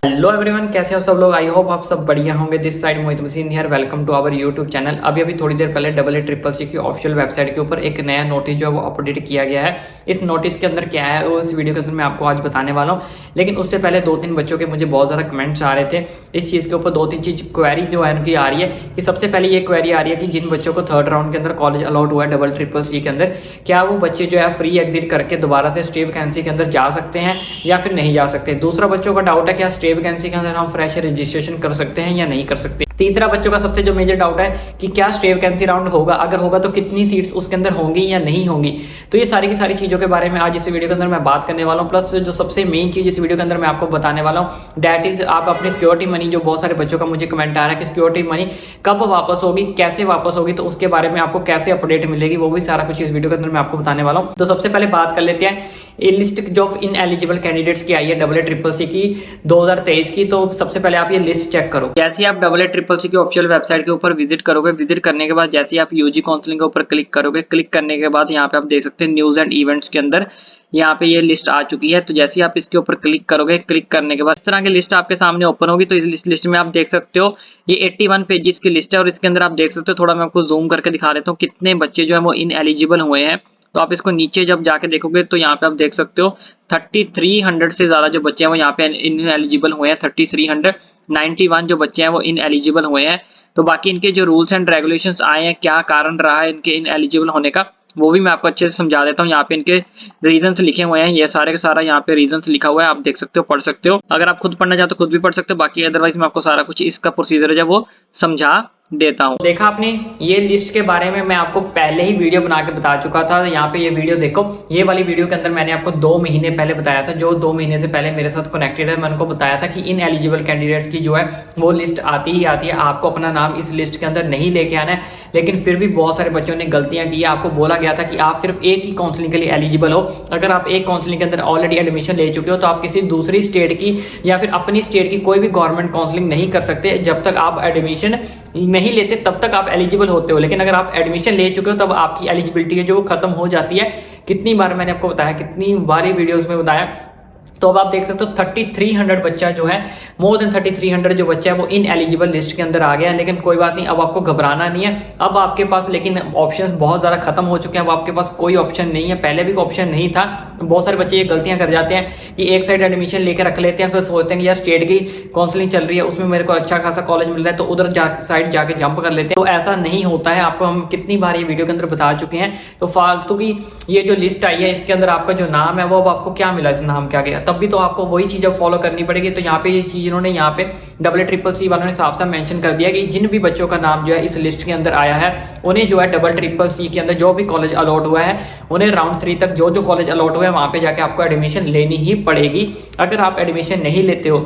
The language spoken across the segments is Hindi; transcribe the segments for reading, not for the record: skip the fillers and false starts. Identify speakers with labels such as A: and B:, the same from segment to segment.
A: हेलो एवरीवन, कैसे हो सब लोग। आई होप आप सब बढ़िया होंगे। This side Mohit Maseen here, welcome to our YouTube channel. अभी थोड़ी देर पहले EECC की ऑफिशियल वेबसाइट के ऊपर एक नया नोटिस जो है वो अपडेट किया गया है। इस नोटिस के अंदर क्या है वो इस वीडियो के अंदर मैं आपको आज बताने वाला हूँ। लेकिन उससे पहले 2-3 बच्चों के मुझे बहुत ज़्यादा कमेंट्स आ रहे थे इस चीज़ के ऊपर। 2-3 चीज़ क्वेरी जो है उनकी आ रही है कि सबसे पहले ये क्वेरी आ रही है कि जिन बच्चों को थर्ड राउंड के अंदर कॉलेज अलॉट हुआ है EECC के अंदर, क्या वो बच्चे जो है फ्री एग्जिट करके दोबारा से स्टे वैकेंसी के अंदर जा सकते हैं या फिर नहीं जा सकते। दूसरा बच्चों का डाउट है क्या स्टे वैकेंसी के अंदर हम फ्रेश रजिस्ट्रेशन कर सकते हैं या नहीं कर सकते। तीसरा बच्चों का सबसे जो मेजर डाउट है कि क्या स्टे वैकेंसी राउंड होगा, अगर होगा तो कितनी सीट्स उसके अंदर होंगी या नहीं होंगी। तो ये सारी की सारी चीजों के बारे में आज इस वीडियो के अंदर मैं बात करने वाला हूँ। प्लस जो सबसे मेन चीज इस वीडियो के अंदर मैं आपको बताने वाला हूँ डैट इज आप अपनी सिक्योरिटी मनी, जो बहुत सारे बच्चों का मुझे कमेंट आ रहा है कि सिक्योरिटी मनी कब वापस होगी, कैसे वापस होगी, तो उसके बारे में आपको कैसे अपडेट मिलेगी, वो भी सारा कुछ इस वीडियो के अंदर मैं आपको बताने वाला हूँ। तो सबसे पहले बात कर लेते हैं ये लिस्ट जो इन एलिजिबल कैंडिडेट्स की आई है EECC की 2023 की। तो सबसे पहले आप ये लिस्ट चेक करो। जैसे आप EECC की ऑफिशियल वेबसाइट के ऊपर विजिट करोगे, विजिट करने के बाद जैसे आप यूजी काउंसलिंग के ऊपर क्लिक करोगे, क्लिक करने के बाद यहाँ पे आप देख सकते हैं न्यूज एंड इवेंट्स के अंदर यहाँ पे ये लिस्ट आ चुकी है। तो जैसे ही आप इसके ऊपर क्लिक करोगे, क्लिक करने के बाद इस तरह की लिस्ट आपके सामने ओपन होगी। तो इस लिस्ट में आप देख सकते हो ये 81 पेजेस की लिस्ट है और इसके अंदर आप देख सकते हो, थोड़ा मैं आपको जूम करके दिखा देता हूँ कितने बच्चे जो है वो इन एलिजिबल हुए हैं। तो आप इसको नीचे जब जाके देखोगे तो यहाँ पे आप देख सकते हो 3300 से ज्यादा जो बच्चे हैं वो यहाँ पे इन एलिजिबल हुए हैं। 3391 जो बच्चे हैं वो इन एलिजिबल हुए हैं। तो बाकी इनके जो रूल्स एंड रेगुलेशंस आए हैं, क्या कारण रहा है इनके इन एलिजिबल होने का, वो भी मैं आपको अच्छे से समझा देता हूँ। यहाँ पे इनके रीजंस लिखे हुए हैं, ये सारे का सारा यहाँ पे रीजंस लिखा हुआ है, आप देख सकते हो, पढ़ सकते हो। अगर आप खुद पढ़ना चाहते हो खुद भी पढ़ सकते हो, बाकी अदरवाइज मैं आपको सारा कुछ इसका प्रोसीजर है वो समझा देता हूँ। देखा आपने ये लिस्ट के बारे में मैं आपको पहले ही वीडियो बना के बता चुका था। यहाँ पे ये वीडियो देखो, ये वाली वीडियो के अंदर मैंने आपको 2 महीने पहले बताया था। जो 2 महीने से पहले मेरे साथ कनेक्टेड है, मैंने उनको बताया था कि इन एलिजिबल कैंडिडेट्स की जो है वो लिस्ट आती ही आती है, आपको अपना नाम इस लिस्ट के अंदर नहीं लेके आना है। लेकिन फिर भी बहुत सारे बच्चों ने गलतियां की। आपको बोला गया था कि आप सिर्फ एक ही काउंसलिंग के लिए एलिजिबल हो। अगर आप एक काउंसलिंग के अंदर ऑलरेडी एडमिशन ले चुके हो तो आप किसी दूसरी स्टेट की या फिर अपनी स्टेट की कोई भी गवर्नमेंट काउंसलिंग नहीं कर सकते। जब तक आप एडमिशन नहीं लेते तब तक आप एलिजिबल होते हो, लेकिन अगर आप एडमिशन ले चुके हो तब आपकी एलिजिबिलिटी है जो वो खत्म हो जाती है। कितनी बार मैंने आपको बताया, कितनी बारी वीडियोस में बताया। तो अब आप देख सकते हो 3300 बच्चा जो है, मोर देन 3300 जो बच्चा है वो इन एलिजिबल लिस्ट के अंदर आ गया है। लेकिन कोई बात नहीं, अब आपको घबराना नहीं है। अब आपके पास लेकिन ऑप्शंस बहुत ज़्यादा खत्म हो चुके हैं। अब आपके पास कोई ऑप्शन नहीं है, पहले भी ऑप्शन नहीं था। बहुत सारे बच्चे ये गलतियां कर जाते हैं कि एक साइड एडमिशन लेकर रख लेते हैं, फिर सोचते हैं कि यार स्टेट की काउंसलिंग चल रही है, उसमें मेरे को अच्छा खासा कॉलेज मिल रहा है तो उधर साइड जाके जंप कर लेते हैं। तो ऐसा नहीं होता है, आपको हम कितनी बार ये वीडियो के अंदर बता चुके हैं। तो फालतू की ये जो लिस्ट आई है इसके अंदर आपका जो नाम है वो अब आपको क्या मिला, इस नाम क्या गया, तब भी तो आपको वही चीज़ फॉलो करनी पड़ेगी। तो यहाँ पे ये चीज़ इन्होंने यहाँ पे EECC वालों ने साफ साफ मेंशन कर दिया कि जिन भी बच्चों का नाम जो है इस लिस्ट के अंदर आया है उन्हें जो है EECC के अंदर जो भी कॉलेज अलॉट हुआ है उन्हें राउंड 3 तक जो कॉलेज अलॉट हुआ है वहां पे जाके आपको एडमिशन लेनी ही पड़ेगी। अगर आप एडमिशन नहीं लेते हो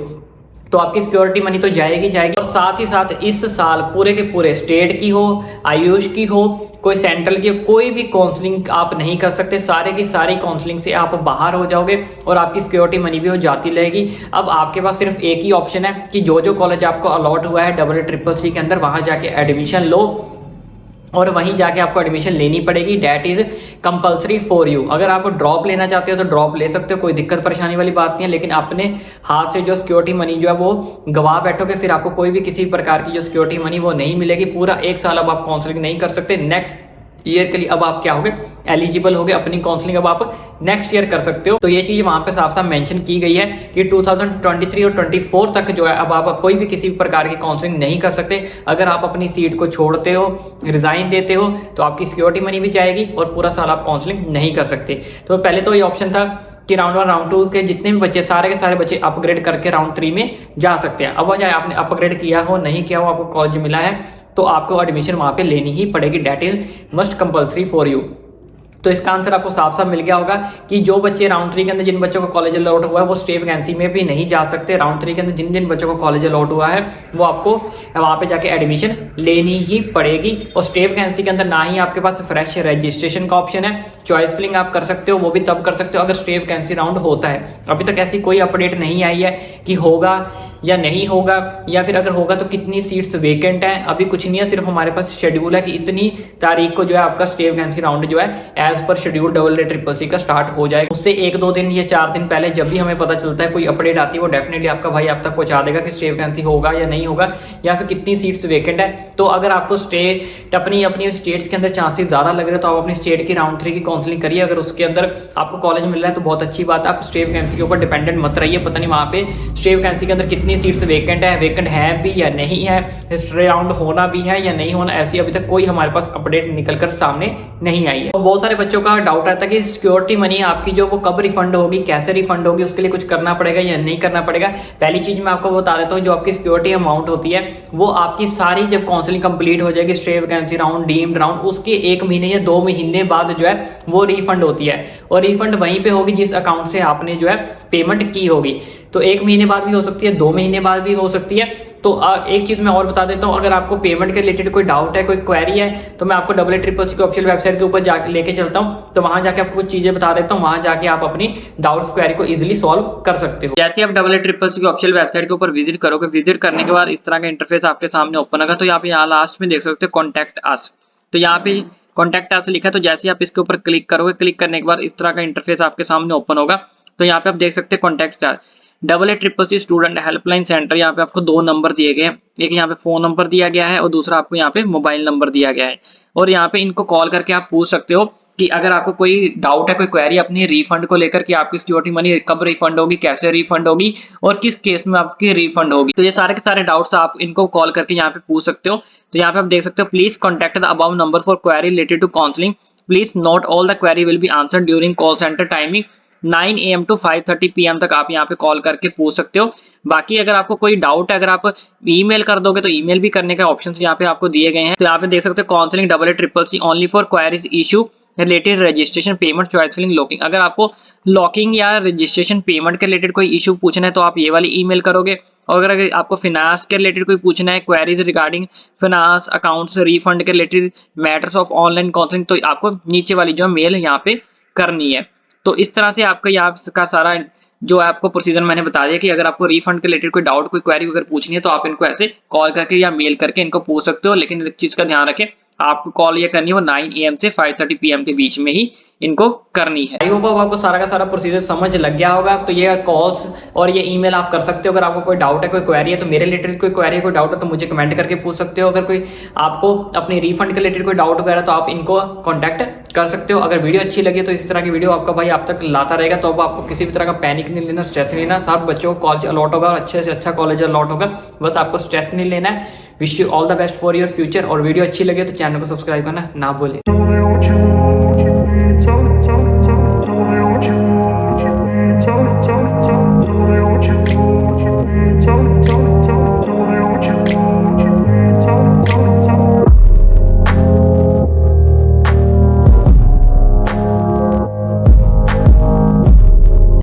A: तो आपकी सिक्योरिटी मनी तो जाएगी जाएगी। और साथ ही साथ इस साल पूरे के पूरे स्टेट की हो, आयुष की हो, कोई सेंट्रल की, कोई भी काउंसलिंग आप नहीं कर सकते। सारे की सारी काउंसलिंग से आप बाहर हो जाओगे और आपकी सिक्योरिटी मनी भी हो जाती रहेगी। अब आपके पास सिर्फ एक ही ऑप्शन है कि जो कॉलेज आपको अलॉट हुआ है EECC के अंदर वहां जाके एडमिशन लो और वहीं जाके आपको एडमिशन लेनी पड़ेगी। That is compulsory for you. अगर आप ड्रॉप लेना चाहते हो तो ड्रॉप ले सकते हो, कोई दिक्कत परेशानी वाली बात नहीं है। लेकिन अपने हाथ से जो सिक्योरिटी मनी जो है वो गवा बैठोगे, फिर आपको कोई भी किसी प्रकार की जो सिक्योरिटी मनी वो नहीं मिलेगी। पूरा 1 साल अब आप काउंसलिंग नहीं कर सकते। नेक्स्ट ईयर के लिए अब आप क्या होगे, एलिजिबल होगे, अपनी काउंसलिंग अब आप नेक्स्ट ईयर कर सकते हो। तो ये चीज वहां पे साफ साफ मेंशन की गई है कि 2023 और 24 तक जो है अब आप कोई भी किसी प्रकार की काउंसलिंग नहीं कर सकते। अगर आप अपनी सीट को छोड़ते हो, रिजाइन देते हो, तो आपकी सिक्योरिटी मनी भी जाएगी और पूरा साल आप काउंसलिंग नहीं कर सकते। तो पहले तो ये ऑप्शन था कि राउंड 1 राउंड 2 के जितने भी बच्चे, सारे के सारे बच्चे अपग्रेड करके राउंड 3 में जा सकते हैं। अब चाहे आपने अपग्रेड किया हो नहीं किया हो, आपको कॉलेज मिला है तो आपको एडमिशन वहां पे लेनी ही पड़ेगी। That is must compulsory for you. तो इसका आंसर आपको साफ साफ मिल गया होगा कि जो बच्चे राउंड 3 के अंदर, जिन बच्चों को कॉलेज अलॉट हुआ है वो स्टे वैकेंसी में भी नहीं जा सकते। राउंड 3 के अंदर जिन जिन बच्चों को कॉलेज अलॉट हुआ है वो आपको वहां पे जाके एडमिशन लेनी ही पड़ेगी। और स्टे वैकेंसी के अंदर ना ही आपके पास फ्रेश रजिस्ट्रेशन का ऑप्शन है, चॉइस फिलिंग आप कर सकते हो, वो भी तब कर सकते हो अगर स्टे वैकेंसी राउंड होता है। अभी तक ऐसी कोई अपडेट नहीं आई है कि होगा या नहीं होगा, या फिर अगर होगा तो कितनी सीट्स वेकेंट हैं। अभी कुछ नहीं है, सिर्फ हमारे पास शेड्यूल है कि इतनी तारीख को जो है आपका स्टे वैकेंसी राउंड जो है एज पर शेड्यूल CCC का स्टार्ट हो जाए। उससे 1-2 दिन या 4 दिन पहले जब भी हमें पता चलता है, कोई अपडेट आती है, वो डेफिनेटली आपका भाई आप तक पहुंचा देगा कि स्टे वैकेंसी होगा या नहीं होगा, या फिर कितनी सीट्स वेकेंट है। तो अगर आपको स्टेट अपनी स्टेट्स के अंदर चांसेस ज्यादा लग रहे हैं तो आप अपनी स्टेट की राउंड 3 की काउंसलिंग करिए। अगर उसके अंदर आपको कॉलेज मिल रहा है तो बहुत अच्छी बात है, आप स्टे वैकेंसी के ऊपर डिपेंडेंट मत रहिए। पता नहीं वहां पे स्टे वैकेंसी के अंदर कितनी सीट्स वेकेंट है भी या नहीं है, स्टे राउंड होना भी है या नहीं होना, ऐसी अभी तक कोई हमारे पास अपडेट निकलकर सामने नहीं आई है। तो बहुत सारे बच्चों का डाउट आता है कि सिक्योरिटी मनी आपकी जो वो कब रिफंड होगी, कैसे रिफंड होगी, उसके लिए कुछ करना पड़ेगा या नहीं करना पड़ेगा। पहली चीज मैं आपको बता देता हूँ, जो आपकी सिक्योरिटी अमाउंट होती है वो आपकी सारी जब काउंसलिंग कंप्लीट हो जाएगी, stay vacancy round, deemed round, उसके 1 महीने या 2 महीने बाद जो है वो रिफंड होती है। और रिफंड वहीं पे होगी जिस अकाउंट से आपने जो है पेमेंट की होगी। तो 1 महीने बाद भी हो सकती है, 2 महीने बाद भी हो सकती है। तो एक चीज मैं और बता देता हूँ, अगर आपको पेमेंट के रिलेटेड कोई डाउट है, कोई क्वेरी है, तो मैं आपको CCC की ऑफिशियल वेबसाइट के ऊपर जाके लेके चलता हूँ। तो वहां जाके आपको कुछ चीजें बता देता हूँ, वहां जाके आप अपनी डाउट्स क्वेरी को इजीली सॉल्व कर सकते हो। जैसे आप CCC की ऑफिशियल वेबसाइट के ऊपर विजिट करोगे, विजिट करने के बाद इस तरह का इंटरफेस आपके सामने ओपन होगा। तो यहाँ लास्ट में देख सकते हो कॉन्टैक्ट अस, तो यहाँ पे कॉन्टैक्ट अस लिखा है। तो जैसे आप इसके ऊपर क्लिक करोगे, क्लिक करने के बाद इस तरह का इंटरफेस आपके सामने ओपन होगा। तो यहाँ पे आप देख सकते हैं contact us, CCC student helpline centre. यहाँ पे आपको 2 नंबर दिए गए हैं, एक यहाँ पे फोन नंबर दिया गया है और दूसरा आपको यहाँ पे मोबाइल नंबर दिया गया है। और यहाँ पे इनको कॉल करके आप पूछ सकते हो कि अगर आपको कोई डाउट है, कोई क्वेरी अपनी रिफंड को लेकर कि आपकी सिक्योरिटी मनी कब रिफंड होगी, कैसे रिफंड होगी और किस केस में आपकी रिफंड होगी। तो ये सारे के सारे डाउट्स आप इनको कॉल करके यहाँ पे पूछ सकते हो। तो यहाँ पे आप देख सकते हो, please contact the above number for query related to counselling, please note all the query will be answered during call centre timing 9 AM to 5:30 PM तक आप यहाँ पे कॉल करके पूछ सकते हो। बाकी अगर आपको कोई डाउट है, अगर आप ईमेल कर दोगे तो ईमेल भी करने के ऑप्शंस यहाँ पे आपको दिए गए हैं। तो यहाँ पे देख सकते हो counselling CCC only for queries issue related registration payment choice filling locking. अगर आपको लॉकिंग या रजिस्ट्रेशन पेमेंट के रिलेटेड कोई इशू पूछना है तो आप ये वाली ईमेल करोगे। और अगर आपको फिनांस के रिलेटेड कोई पूछना है, queries regarding finance accounts refund के related matters of online counselling, तो आपको नीचे वाली जो मेल यहाँ पे करनी है। तो इस तरह से आपका यहाँ का सारा जो आपको प्रोसीजर मैंने बता दिया कि अगर आपको रिफंड के रिलेटेड कोई डाउट, कोई क्वेरी अगर पूछनी है तो आप इनको ऐसे कॉल करके या मेल करके इनको पूछ सकते हो। लेकिन एक चीज का ध्यान रखें, आपको कॉल ये करनी है वो 9 AM से 5:30 PM के बीच में ही इनको करनी है। आई होप आपको सारा का सारा प्रोसीजर समझ लग गया होगा। तो ये कॉल्स और ये ईमेल आप कर सकते हो। अगर आपको कोई डाउट है, कोई क्वेरी है, तो मेरे रिलेटेड कोई क्वेरी, कोई डाउट है तो मुझे कमेंट करके पूछ सकते हो। अगर कोई आपको अपनी रिफंड के रिलेटेड कोई डाउट वगैरह तो आप इनको कॉन्टैक्ट कर सकते हो। अगर वीडियो अच्छी लगी तो इस तरह की वीडियो आपका भाई आप तक लाता रहेगा। तो अब आपको किसी भी तरह का पैनिक नहीं लेना, स्ट्रेस नहीं लेना। सब बच्चों को कॉलेज अलॉट होगा, अच्छे से अच्छा कॉलेज अलॉट होगा, बस आपको स्ट्रेस नहीं लेना है। Wish you all the best for your future. और वीडियो अच्छी लगे तो चैनल को सब्सक्राइब करना ना भूलें।